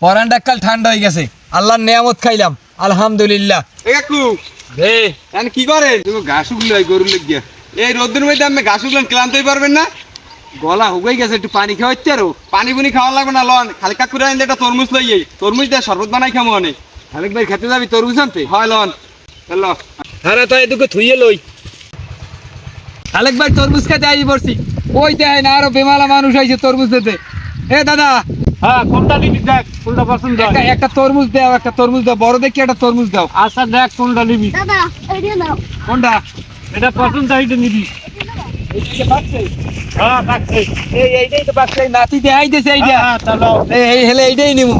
পরানটা কাল ঠান্ডা হয়ে গেছে, আল্লাহর নিয়ামত খাইলাম আলহামদুলিল্লাহ। এ কাকু এখন কি করেন? তুমি ঘাস উগলো গরুর লেগিয়া এই রোদ্রের মধ্যে আমি ঘাস উগলাম, ক্লান্ত হয়ে পারবেন না? গলা হুগাই গেছে, একটু পানি খাওয়াচ্ছে। আরো পানি বুনি খাওয়া লাগবে না, লন হালকা করে আনলে একটা তরমুজ লইয়ে তরমুজ দিয়ে শরবত বানাই খামো অনেক। খালেক ভাই খেতে যাবি তরমুজ আনতে? হয় লন চলো। আরে তো এদিকে থুইয়ে লই। খালেক ভাই তরমুজ খেতে আই পড়ছি, ওই দেয় না আরো বেমালা মানুষ আইছে তরমুজ দিতে। এ দাদা, হ্যাঁ কোনটা নিবি দেখ, কোনটা পছন্দ হয়। একটা তরমুজ দাও, একটা তরমুজ দাও, বড় দেখি একটা তরমুজ দাও। আচ্ছা দেখ কোনটা নিবি। দাদা এইটা নাও। কোনটা? এটা পছন্দ হয় এটা নিবি। হ্যাঁ রাখছে। এইটাই তো বাচ্চা নাতি দেখাই দিছে এইটা। হ্যাঁ চলো। এই হেলে এইটাই নিমু।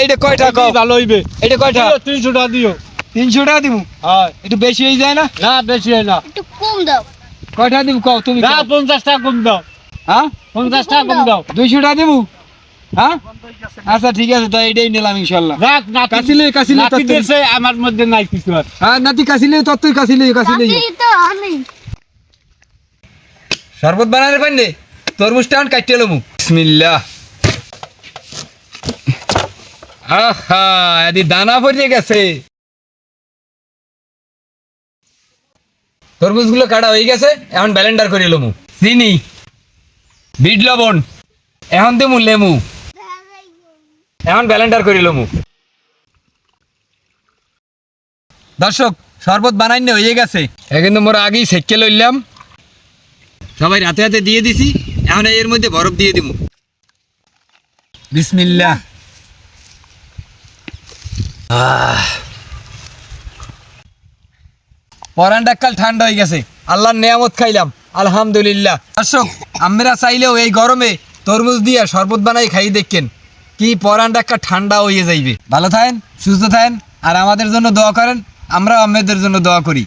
এইটা কয়টা কও? ভালো হইবে। এটা কয়টা? 300 টাকা দিও। 300 টাকা দিমু। হ্যাঁ একটু বেশি হয়ে যায় না? না বেশি হয় না। একটু কম দাও। কয়টা দিমু কও তুমি? না 50 টাকা কম দাও। হ্যাঁ 50 টাকা কম দাও। 200 টাকা দিমু। হ্যাঁ আচ্ছা ঠিক আছে, তাই এইটাই নিলাম ইনশাআল্লাহ। রাখ নাতি। কাছিলে নাতি দেশে আমার মধ্যে নাই কিছু আর। হ্যাঁ নাতি কাছিলে তত্ত্বই কাছিলে। কাশি তো আমি। শরবত বানানোর পান্নে তরমুজটা আন কাটতে লমু। বিসমিল্লাহ। আহা এদি দানা পড়ে গেছে। তরমুজগুলো কাটা হয়ে গেছে, এখন ব্লেন্ডার করে লমু। চিনি, বিট লবণ, এখন দেমু লেমু, এখন ব্লেন্ডার করে লমু। দর্শক শরবত বানাইনে হয়ে গেছে, কিন্তু মোর আগেই সেটকে লইলাম, সবাই হাতে হাতে দিয়ে দিছি। এখন এর মধ্যে বরফ দিয়ে দিমু। বিসমিল্লাহ। পরানটা কাল ঠান্ডা হয়ে গেছে, আল্লাহর নিয়ামত খাইলাম আলহামদুলিল্লাহ। দর্শক আমরা চাইলেও এই গরমে তরমুজ দিয়ে শরবত বানাই খাই দেখেন, কি পরানটা ঠান্ডা হয়ে যাইবে। ভালো থাকেন, সুস্থ থাকেন, আর আমাদের জন্য দোয়া করেন, আমরা আপনাদের জন্য দোয়া করি।